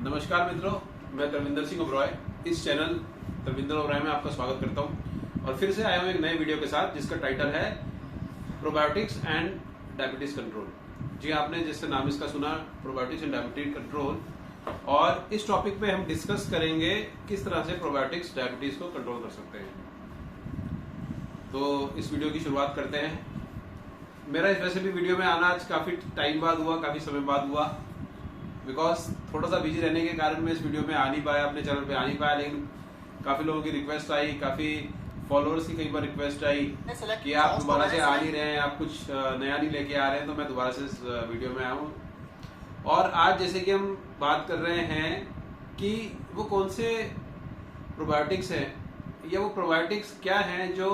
नमस्कार मित्रों, मैं तरविंदर सिंह ओबरॉय इस चैनल तरविंदर ओबरॉय में आपका स्वागत करता हूं और फिर से आया हूं एक नए वीडियो के साथ जिसका टाइटल है प्रोबायोटिक्स एंड डायबिटीज कंट्रोल। जी, आपने जिससे नाम इसका सुना, प्रोबायोटिक्स एंड डायबिटीज कंट्रोल। और इस टॉपिक पे हम डिस्कस करेंगे किस तरह से प्रोबायोटिक्स डायबिटीज को कंट्रोल कर सकते हैं। तो इस वीडियो की शुरुआत करते हैं। मेरा वैसे भी वीडियो में आना आज काफी टाइम बाद हुआ, काफी समय बाद हुआ, बिकॉज थोड़ा सा बिजी रहने के कारण मैं इस वीडियो में आ नहीं पाया, अपने चैनल पे आ नहीं पाया। लेकिन काफी लोगों की रिक्वेस्ट आई, काफी फॉलोअर्स की कई बार रिक्वेस्ट आई कि आप दोबारा से आ नहीं रहे हैं, आप कुछ नया नहीं लेके आ रहे हैं, तो मैं दोबारा से इस वीडियो में आया हूँ। और आज जैसे कि हम बात कर रहे हैं कि वो कौन से प्रोबायोटिक्स हैं या वो प्रोबायोटिक्स क्या हैं जो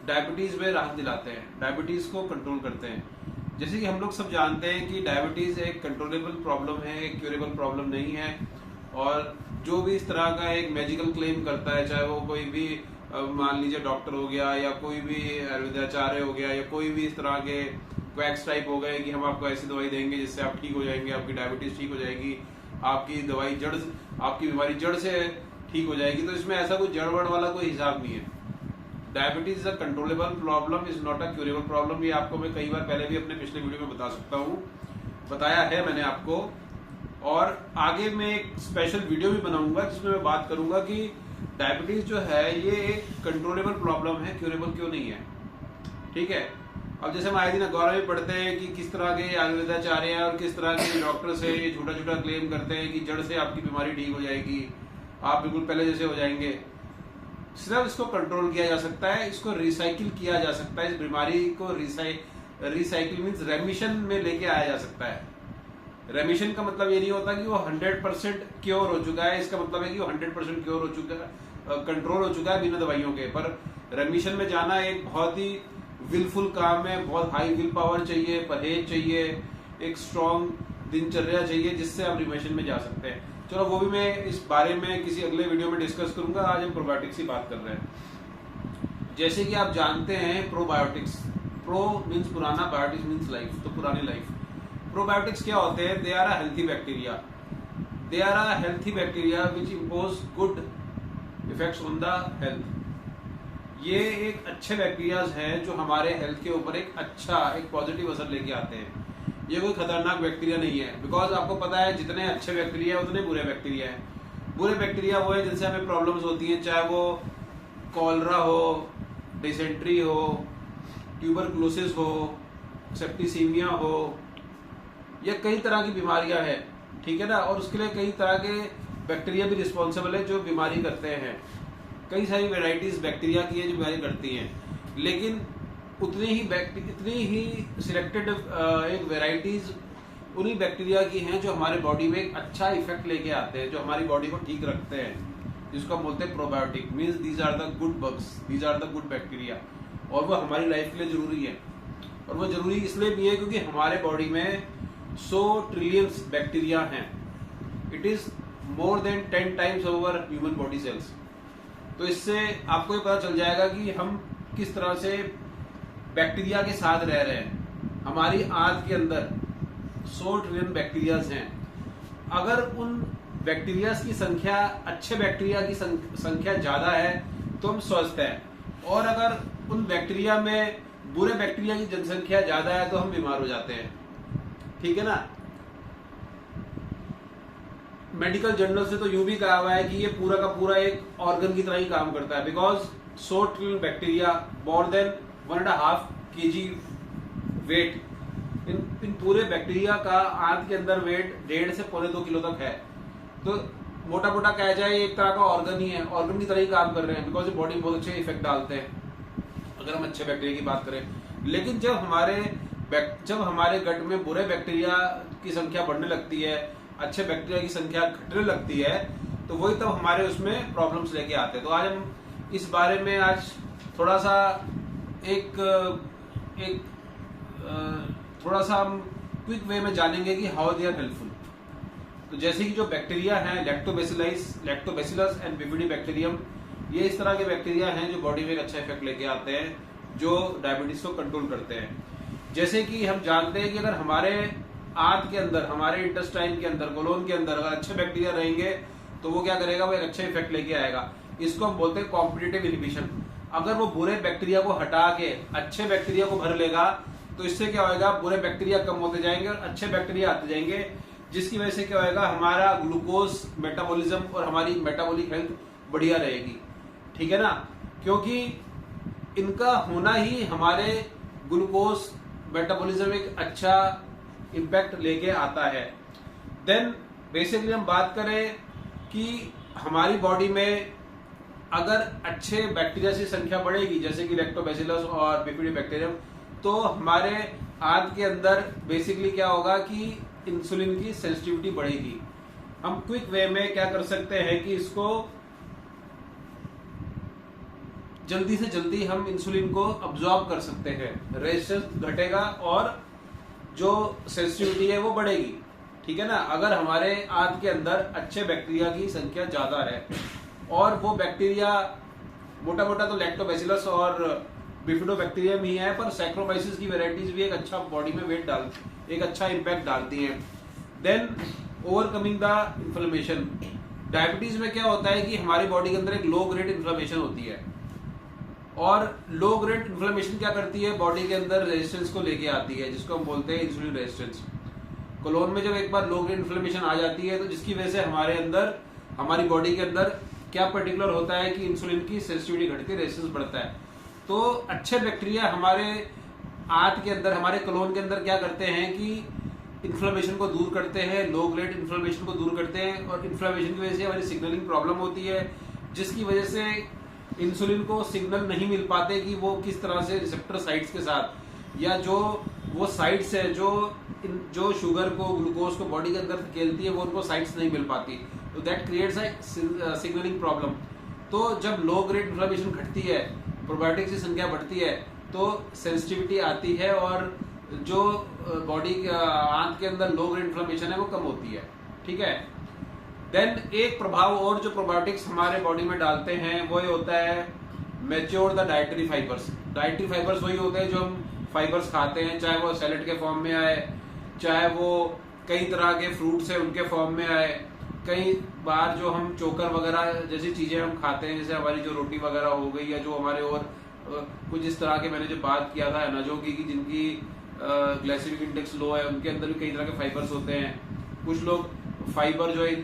डायबिटीज में राहत दिलाते हैं, डायबिटीज को कंट्रोल करते हैं। जैसे कि हम लोग सब जानते हैं कि डायबिटीज एक कंट्रोलेबल प्रॉब्लम है, एक क्यूरेबल प्रॉब्लम नहीं है। और जो भी इस तरह का एक मैजिकल क्लेम करता है, चाहे वो कोई भी मान लीजिए डॉक्टर हो गया या कोई भी आयुर्वेदाचार्य हो गया या कोई भी इस तरह के क्वैक्स टाइप हो गए कि हम आपको ऐसी दवाई देंगे जिससे आप ठीक हो जाएंगे, आपकी डायबिटीज ठीक हो जाएगी, आपकी दवाई आपकी बीमारी जड़ से ठीक हो जाएगी। तो इसमें ऐसा कोई जड़-वड़ वाला कोई हिसाब नहीं है। Diabetes is a controllable problem, is not a curable problem. ये आपको मैं कई बार पहले भी अपने पिछले वीडियो में बता सकता हूँ, बताया है मैंने आपको। और आगे मैं एक स्पेशल वीडियो भी बनाऊंगा जिसमें मैं बात करूंगा कि डायबिटीज जो है ये एक कंट्रोलेबल प्रॉब्लम है, क्यूरेबल क्यों नहीं है। ठीक है। अब जैसे हम आए दिन अखबार में पढ़ते हैं कि किस तरह के आयुर्वेदाचार्य हैं और किस तरह के डॉक्टर से ये झूठा झूठा क्लेम करते हैं कि जड़ से आपकी बीमारी ठीक हो जाएगी, आप बिल्कुल पहले जैसे हो जाएंगे। सिर्फ इसको कंट्रोल किया जा सकता है, इसको रिसाइकिल किया जा सकता है, इस बीमारी को रिसाइकिल मीन्स रेमिशन में लेके आया जा सकता है। रेमिशन का मतलब ये नहीं होता कि वो 100% क्योर हो चुका है, इसका मतलब है कि वो 100% क्योर हो चुका है, कंट्रोल हो चुका है बिना दवाइयों के। पर रेमिशन में जाना एक बहुत ही विलफुल काम है, बहुत हाई विल पावर चाहिए, परहेज चाहिए, एक स्ट्रॉन्ग दिनचर्या चाहिए जिससे आप रिमिशन में जा सकते हैं। चलो वो भी मैं इस बारे में किसी अगले वीडियो में डिस्कस करूंगा। आज हम प्रोबायोटिक्स की बात कर रहे हैं। जैसे कि आप जानते हैं प्रोबायोटिक्स, प्रो मीन्स पुराना, बायोटिक्स मीन्स लाइफ, तो पुरानी लाइफ। प्रोबायोटिक्स क्या होते हैं? They are a healthy bacteria, they are a healthy bacteria which impose good effects on the health. ये एक अच्छे बैक्टीरियाज हैं जो हमारे हेल्थ के ऊपर एक अच्छा, एक पॉजिटिव असर लेके आते हैं। ये कोई खतरनाक बैक्टीरिया नहीं है, बिकॉज आपको पता है जितने अच्छे बैक्टीरिया है उतने बुरे बैक्टीरिया हैं। बुरे बैक्टीरिया वो है जिनसे हमें प्रॉब्लम्स होती हैं, चाहे वो कॉलरा हो, डिसेंट्री हो, ट्यूबरकुलोसिस हो, सेप्टिसीमिया हो, या कई तरह की बीमारियां हैं। ठीक है ना। और उसके लिए कई तरह के बैक्टीरिया भी रिस्पॉन्सिबल है जो बीमारी करते हैं। कई सारी वेराइटीज बैक्टीरिया की है जो बीमारी करती हैं, लेकिन इतनी ही सिलेक्टेड एक वेराइटीज उन्हीं बैक्टीरिया की हैं जो हमारे बॉडी में एक अच्छा इफेक्ट लेके आते हैं, जो हमारी बॉडी को ठीक रखते हैं, जिसको हम बोलते हैं probiotic. Means these are the good bugs, these are the good bacteria. और वो हमारी लाइफ के लिए जरूरी है। और वो जरूरी इसलिए भी है क्योंकि हमारे बॉडी में 100 ट्रिलियन बैक्टीरिया हैं। It is more than 10 times over human body cells. तो इससे आपको ये पता चल जाएगा कि हम किस तरह से बैक्टीरिया के साथ रह रहे हैं। हमारी आंत के अंदर 100 ट्रिलियन बैक्टीरियाज हैं। अगर उन बैक्टीरियाज की संख्या, अच्छे बैक्टीरिया की संख्या ज्यादा है तो हम स्वस्थ हैं, और अगर उन बैक्टीरिया में बुरे बैक्टीरिया की जनसंख्या ज्यादा है तो हम बीमार हो जाते हैं। ठीक है ना। मेडिकल जर्नल से तो यूं भी कहा हुआ है कि ये पूरा का पूरा एक ऑर्गन की तरह ही काम करता है, because 100 trillion bacteria, more than 1.5 kg weight, इन पूरे बैक्टीरिया का आंत के अंदर वेट 1.5 से 2.25 किलो तक है। तो मोटा मोटा कहा जाए एक तरह का ऑर्गन ही है, ऑर्गन की तरह ही काम कर रहे हैं, बिकॉज बॉडी में बहुत अच्छे इफेक्ट डालते हैं अगर हम अच्छे बैक्टीरिया की बात करें। लेकिन जब हमारे गट में बुरे बैक्टीरिया की संख्या बढ़ने लगती है, अच्छे बैक्टीरिया की संख्या घटने लगती है, तो वही तब हमारे उसमें प्रॉब्लम्स लेके आते हैं। तो आज हम इस बारे में आज थोड़ा सा थोड़ा सा हम क्विक वे में जानेंगे कि हाउ दे आर हेल्पफुल। तो जैसे कि जो बैक्टीरिया हैं, लैक्टोबैसिलस एंड बिफिडोबैक्टीरियम, ये इस तरह के बैक्टीरिया हैं जो बॉडी में एक अच्छा इफेक्ट लेके आते हैं, जो डायबिटीज को कंट्रोल करते हैं। जैसे कि हम जानते हैं कि अगर हमारे आंत के अंदर, हमारे इंटेस्टाइन के अंदर, कोलोन के अंदर अगर अच्छे बैक्टीरिया रहेंगे तो वो क्या करेगा, वो एक अच्छा इफेक्ट लेके आएगा। इसको हम बोलते हैं कॉम्पिटिटिव इनहिबिशन। अगर वो बुरे बैक्टीरिया को हटा के अच्छे बैक्टीरिया को भर लेगा तो इससे क्या होगा, बुरे बैक्टीरिया कम होते जाएंगे और अच्छे बैक्टीरिया आते जाएंगे, जिसकी वजह से क्या होगा, हमारा ग्लूकोज मेटाबॉलिज्म और हमारी मेटाबॉलिक हेल्थ बढ़िया रहेगी। ठीक है ना, क्योंकि इनका होना ही हमारे ग्लूकोज मेटाबॉलिज्म एक अच्छा इम्पैक्ट लेके आता है। देन बेसिकली हम बात करें कि हमारी बॉडी में अगर अच्छे बैक्टीरिया की संख्या बढ़ेगी, जैसे कि लैक्टोबैसिलस और बिफिडोबैक्टीरियम, तो हमारे आंत के अंदर बेसिकली क्या होगा कि इंसुलिन की सेंसिटिविटी बढ़ेगी। हम क्विक वे में क्या कर सकते हैं कि इसको जल्दी से जल्दी हम इंसुलिन को अब्सॉर्ब कर सकते हैं, रेजिस्टेंस घटेगा और जो सेंसिटिविटी है वो बढ़ेगी। ठीक है ना, अगर हमारे आंत के अंदर अच्छे बैक्टीरिया की संख्या ज्यादा है और वो बैक्टीरिया मोटा मोटा तो लैक्टोबैसिलस और बिफिडोबैक्टीरियम ही है, पर सैक्रोबाइसिस की वेराइटीज भी एक अच्छा बॉडी में एक अच्छा इम्पैक्ट डालती हैं। Then overcoming the inflammation. Diabetes में क्या होता है कि हमारी बॉडी के अंदर एक लो ग्रेड इन्फ्लेमेशन होती है, और लो ग्रेड इन्फ्लेमेशन क्या करती है, बॉडी के अंदर रेजिस्टेंस को लेके आती है, जिसको हम बोलते हैं इंसुलिन रेजिस्टेंस। कोलोन में जब एक बार लो ग्रेड इन्फ्लेमेशन आ जाती है तो जिसकी वजह से हमारे अंदर, हमारी बॉडी के अंदर क्या पर्टिकुलर होता है कि इंसुलिन की सेंसिटिविटी घटती है, रेजिस्टेंस बढ़ता है। तो अच्छे बैक्टीरिया हमारे आंत के अंदर, हमारे कोलोन के अंदर क्या करते हैं कि इन्फ्लेमेशन को दूर करते हैं, लो ग्रेड इन्फ्लेमेशन को दूर करते हैं, और इन्फ्लेमेशन की वजह से हमारी सिग्नलिंग प्रॉब्लम होती है, जिसकी वजह से इंसुलिन को सिग्नल नहीं मिल पाते कि वो किस तरह से रिसेप्टर साइट्स के साथ, या जो वो साइट्स है जो शुगर को, ग्लूकोज को बॉडी के अंदर धकेलती है, वो उनको साइट्स नहीं मिल पाती, तो that creates a signalling problem. तो जब लो ग्रेड इन्फ्लेमेशन घटती है, प्रोबायोटिक्स की संख्या बढ़ती है, तो सेंसिटिविटी आती है और जो बॉडी आंत के अंदर लो ग्रेड इन्फ्लेमेशन है वो कम होती है। ठीक है। देन एक प्रभाव और जो प्रोबायोटिक्स हमारे बॉडी में डालते हैं वो ये होता है mature the dietary fibres. Dietary fibres वही होते हैं जो हम फाइबर्स खाते हैं, चाहे वो सैलेड के फॉर्म में आए, चाहे वो कई तरह के फ्रूट्स है उनके फॉर्म में आए, कई बार जो हम चोकर वगैरह जैसी चीजें हम खाते हैं, जैसे हमारी जो रोटी वगैरह हो गई, या जो हमारे और कुछ इस तरह के मैंने जो बात किया था अनाजों की कि जिनकी ग्लाइसेमिक इंडेक्स लो है, उनके अंदर भी कई तरह के फाइबर्स होते हैं। कुछ लोग फाइबर जो है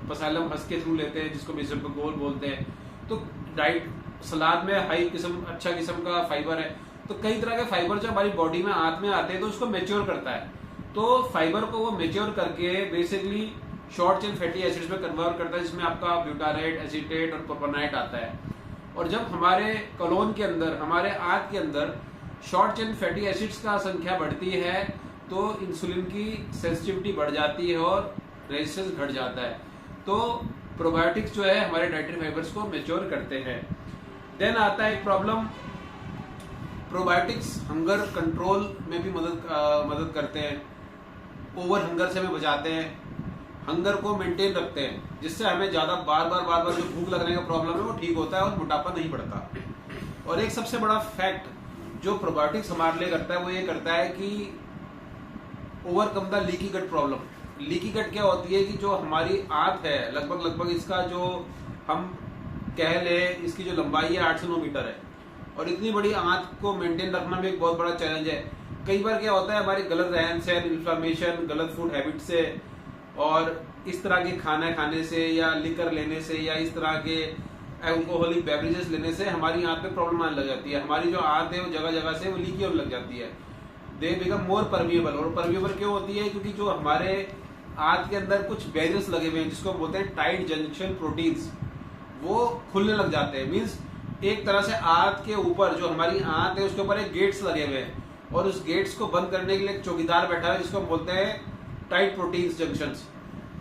पसाइलम हंस के थ्रू लेते हैं, जिसको मेसोपेगोल बोलते हैं। तो डाइट सलाद में हाई किस्म, अच्छा किस्म का फाइबर है। तो कई तरह के फाइबर जो हमारी बॉडी में आंत में आते हैं तो उसको मेच्योर करता है। तो फाइबर को वो मेच्योर करके basically short chain fatty acids में कन्वर्ट करता है, जिसमें आपका ब्यूटारेट, एसीटेट और प्रोपेनाइट आता है। और जब हमारे कोलोन के अंदर, हमारे आंत के अंदर शॉर्ट चेन फैटी एसिड्स का संख्या बढ़ती है तो इंसुलिन की सेंसिटिविटी बढ़ जाती है और रेजिस्टेंस घट जाता है। तो प्रोबायोटिक्स जो है हमारे डाइटरी फाइबर्स को मेच्योर करते हैं। देन आता है एक प्रॉब्लम, प्रोबायोटिक्स हंगर कंट्रोल में भी मदद करते हैं, ओवर हंगर से हमें बचाते हैं, हंगर को मेंटेन रखते हैं, जिससे हमें ज्यादा बार बार जो भूख लगने का प्रॉब्लम है वो ठीक होता है और मोटापा नहीं बढ़ता। और एक सबसे बड़ा फैक्ट जो प्रोबायोटिक्स हमारे लिए करता है वो ये करता है कि overcome the leaky gut problem. Leaky gut क्या होती है कि जो हमारी आंत है, लगभग इसका जो हम कह ले, इसकी जो लंबाई है 8 से 9 मीटर है, और इतनी बड़ी आंत को मेंटेन रखना भी एक बहुत बड़ा चैलेंज है। कई बार क्या होता है, हमारी गलत रहन सहन, इन्फ्लेमेशन, गलत फूड हैबिट से और इस तरह के खाना खाने से या लिकर लेने से या इस तरह के अल्कोहलिक बेवरेजेस लेने से हमारी आंत में प्रॉब्लम आने लग जाती है। हमारी जो आंत है वो जगह जगह से वो लीकी होने लग जाती है। They become more permeable. और परमिएबल क्यों होती है? क्योंकि जो हमारे आंत के अंदर कुछ बैरियर्स लगे हुए हैं, जिसको बोलते हैं टाइट जंक्शन प्रोटीन्स, वो खुलने लग जाते हैं। मीन्स एक तरह से आंत के ऊपर, जो हमारी आंत है उसके ऊपर एक गेट्स लगे हुए हैं, और उस गेट्स को बंद करने के लिए एक चौकीदार बैठा है, जिसको बोलते हैं tight proteins junctions.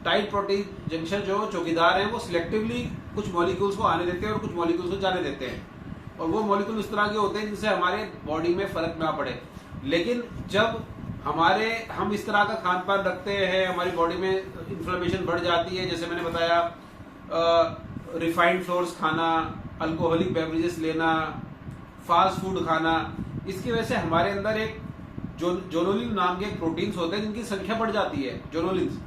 Tight protein junction जो चौकीदार हैं वो सिलेक्टिवली कुछ मॉलिक्यूल्स को आने देते हैं और कुछ मॉलिक्यूल्स को जाने देते हैं, और वो मॉलिक्यूल इस तरह के होते हैं जिनसे हमारे बॉडी में फर्क ना पड़े। लेकिन जब हम इस तरह का खान पान रखते हैं, हमारी बॉडी में इन्फ्लेमेशन बढ़ जाती है। जैसे मैंने बताया, रिफाइंड फ्लोर्स खाना, अल्कोहलिक बेवरेजेस लेना, फास्ट फूड खाना, इसकी वजह से हमारे अंदर एक जोनुलिन नाम के प्रोटीन्स होते हैं जिनकी संख्या बढ़ जाती है, जोनुलिन्स।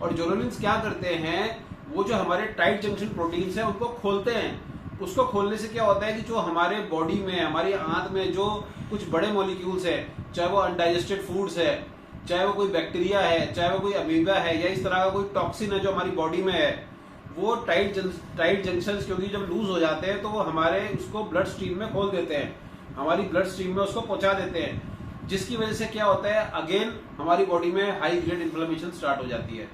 और जोनुलिन्स क्या करते हैं, वो जो हमारे टाइट जंक्शन प्रोटीन्स हैं उनको खोलते हैं। उसको खोलने से क्या होता है कि जो हमारे बॉडी में, हमारी आंत में जो कुछ बड़े मॉलिक्यूल्स है, चाहे वो अनडाइजेस्टेड फूड्स है, चाहे वो कोई बैक्टीरिया है, चाहे वो कोई अमीबा है, या इस तरह का कोई टॉक्सिन है जो हमारी बॉडी में है, वो टाइट जंक्शंस क्योंकि जब लूज हो जाते हैं तो वो हमारे उसको ब्लड स्ट्रीम में खोल देते हैं, हमारी ब्लड स्ट्रीम में उसको पहुंचा देते हैं, जिसकी वजह से क्या होता है, अगेन हमारी बॉडी में हाई ग्रेड इन्फ्लेमेशन स्टार्ट हो जाती है।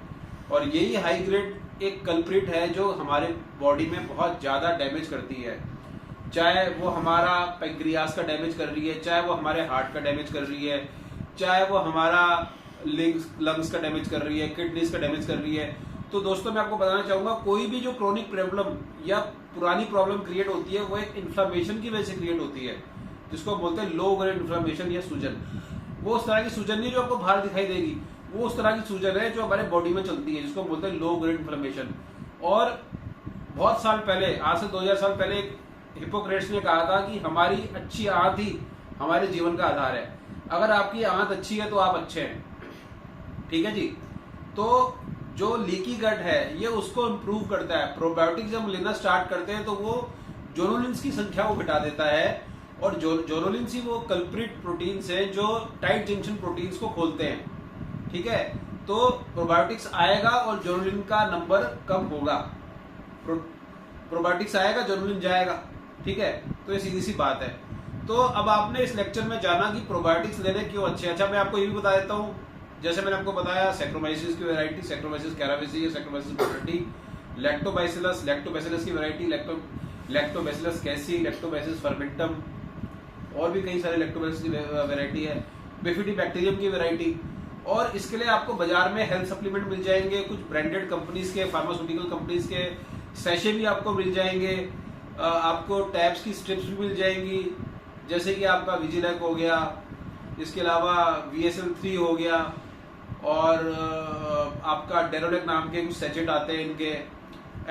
और यही हाई ग्रेड एक कल्प्रिट है जो हमारे बॉडी में बहुत ज्यादा डैमेज करती है, चाहे वो हमारा पैंक्रियास का डैमेज कर रही है, चाहे वो हमारे हार्ट का डैमेज कर रही है, चाहे वो हमारा लंग्स का डैमेज कर रही है, किडनीज का डैमेज कर रही है। तो दोस्तों मैं आपको बताना चाहूंगा, कोई भी जो क्रोनिक प्रॉब्लम या पुरानी प्रॉब्लम क्रिएट होती है वो एक इन्फ्लेमेशन की वजह से क्रिएट होती है, जिसको बोलते हैं लो ग्रेड इन्फ्लेमेशन या सूजन। वो उस तरह की सूजन नहीं जो आपको बाहर दिखाई देगी, वो उस तरह की सूजन है जो हमारे बॉडी में चलती है, जिसको बोलते हैं लो ग्रेड इन्फ्लेमेशन। और बहुत साल पहले, आज से 2000 साल पहले, एक हिपोक्रेट्स ने कहा था कि हमारी अच्छी आंत ही हमारे जीवन का आधार है। अगर आपकी आंत अच्छी है तो आप अच्छे हैं, ठीक है जी। तो जो लीकी गट है ये उसको इम्प्रूव करता है। प्रोबायोटिक्स जब लेना स्टार्ट करते हैं तो वो जोनुलिन्स की संख्या को घटा देता है, और जोनुलिन्स ही वो कल्प्रिट प्रोटीन्स हैं जो टाइट जंक्शन प्रोटीन्स को खोलते हैं, ठीक है। तो प्रोबायोटिक्स आएगा और जोनुलिन का नंबर कम होगा, प्रोबायोटिक्स आएगा जोनुलिन जाएगा, ठीक है। तो ये सीधी सी बात है। तो अब आपने इस लेक्चर में जाना कि प्रोबायोटिक्स लेने क्यों अच्छे। अच्छा, मैं आपको ये भी बता देता हूँ, जैसे मैंने आपको बताया सैक्रोमाइसिस की वैरायटी, सैक्रोमाइसिस कैरावेसी, सैक्रोमाइसिस बोनाटी, लैक्टोबैसिलस की वैरायटी, लैक्टोबैसिलस कैसी, लैक्टोबैसिलस फर्मेंटम, और भी कई सारे लैक्टोबैसिलस की वैरायटी है, बिफिडोबैक्टीरियम की वैरायटी। और इसके लिए आपको बाजार में हेल्थ सप्लीमेंट मिल जाएंगे, कुछ ब्रांडेड कंपनीज के, फार्मास्यूटिकल कंपनीज के सैशे भी आपको मिल जाएंगे, आपको टैब्स की स्ट्रिप्स भी मिल जाएंगी, जैसे कि आपका विजिलैक हो गया, इसके अलावा VSL3 हो गया, और आपका डेरोलेक नाम के कुछ सैचेट आते हैं इनके,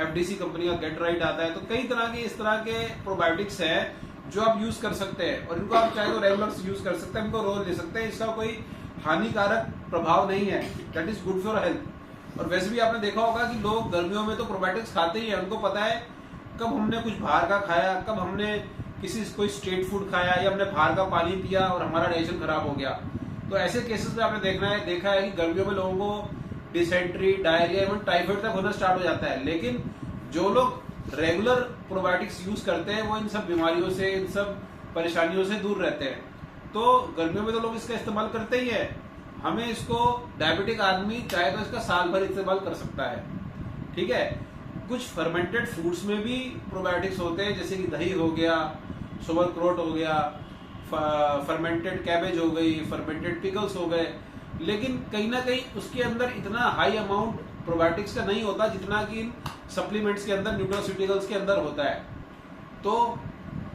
FDC कंपनी का गेट राइट आता है। तो कई तरह के इस तरह के प्रोबायोटिक्स हैं जो आप यूज कर सकते हैं, और इनको आप चाहे तो रेगुलर यूज कर सकते हैं, इनको रोज ले सकते हैं, इसका कोई हानिकारक प्रभाव नहीं है, that is good for health. और वैसे भी आपने देखा होगा कि लोग गर्मियों में तो प्रोबायोटिक्स खाते ही हैं, उनको पता है कब हमने कुछ बाहर का खाया, कब हमने कोई स्ट्रीट फूड खाया, या हमने बाहर का पानी पिया और हमारा डाइजेशन खराब हो गया। तो ऐसे केसेस में आपने देखा है कि गर्मियों में लोगों को डिसेंट्री, डायरिया, इवन टाइफाइड तक होना स्टार्ट हो जाता है। लेकिन जो लोग रेगुलर प्रोबायोटिक्स यूज करते हैं वो इन सब बीमारियों से, इन सब परेशानियों से दूर रहते हैं। तो गर्मियों में तो लोग इसका इस्तेमाल करते ही है, हमें इसको डायबिटिक आदमी चाहे तो इसका साल भर इस्तेमाल कर सकता है, ठीक है। कुछ फर्मेंटेड फूड्स में भी प्रोबायोटिक्स होते हैं, जैसे कि दही हो गया, सोवरक्रोट हो गया, फर्मेंटेड कैबेज हो गई, फर्मेंटेड पिकल्स हो गए। लेकिन कहीं ना कहीं उसके अंदर इतना हाई अमाउंट प्रोबायोटिक्स का नहीं होता जितना कि इन सप्लीमेंट्स के अंदर, न्यूट्रास्यूटिकल्स के अंदर होता है। तो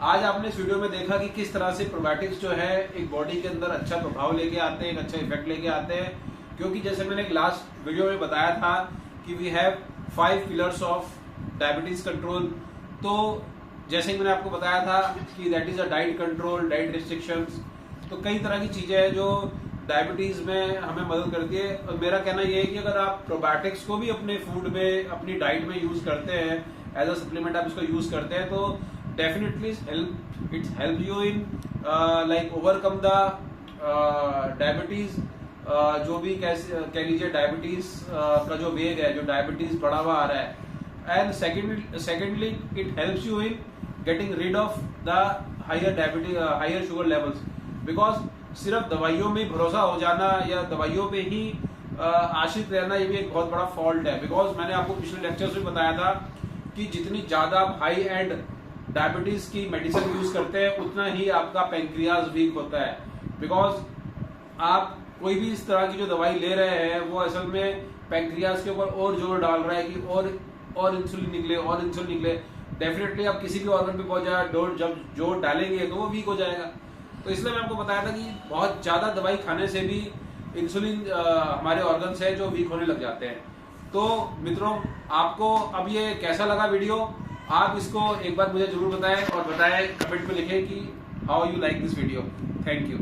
आज आपने इस वीडियो में देखा कि किस तरह से प्रोबायोटिक्स जो है एक बॉडी के अंदर अच्छा प्रभाव लेके आते हैं, एक अच्छा इफेक्ट लेके आते हैं। क्योंकि जैसे मैंने एक लास्ट वीडियो में बताया था कि we have 5 pillars of diabetes control. तो जैसे कि मैंने आपको बताया था कि that is a diet control, diet restrictions. तो कई तरह की चीजें हैं जो डायबिटीज में हमें मदद करती है। और मेरा कहना यह है कि अगर आप प्रोबायोटिक्स को भी अपने फूड में, अपनी डाइट में यूज करते हैं, एज अ सप्लीमेंट आप इसको यूज करते हैं, तो definitely it's help you in like overcome the diabetes. जो भी कह लीजिए डायबिटीज का जो वेग है, जो डायबिटीज बढ़ा हुआ आ रहा है। And secondly it helps you in getting rid of the higher sugar levels. Because सिर्फ दवाइयों में भरोसा हो जाना या दवाइयों पे ही आश्रित रहना, ये भी एक बहुत बड़ा फॉल्ट है। बिकॉज मैंने आपको पिछले लेक्चर्स में बताया था कि जितनी ज्यादा आप हाई एंड डायबिटीज की मेडिसिन यूज करते हैं उतना ही आपका पैंक्रियाज वीक होता है। बिकॉज आप कोई भी इस तरह की जो दवाई ले रहे हैं वो असल में पैंक्रियाज के ऊपर और जोर डाल रहा है कि और इंसुलिन निकले, और इंसुलिन निकले। डेफिनेटली आप किसी भी ऑर्गन पे बहुत ज्यादा जब जोर डालेंगे तो वो वीक हो जाएगा। तो इसलिए मैं आपको बताया था कि बहुत ज्यादा दवाई खाने से भी इंसुलिन हमारे ऑर्गन्स है जो वीक होने लग जाते हैं। तो मित्रों, आपको अब ये कैसा लगा वीडियो, आप इसको एक बार मुझे जरूर बताएं, और बताएं कमेंट में लिखें कि how you like this video. Thank you.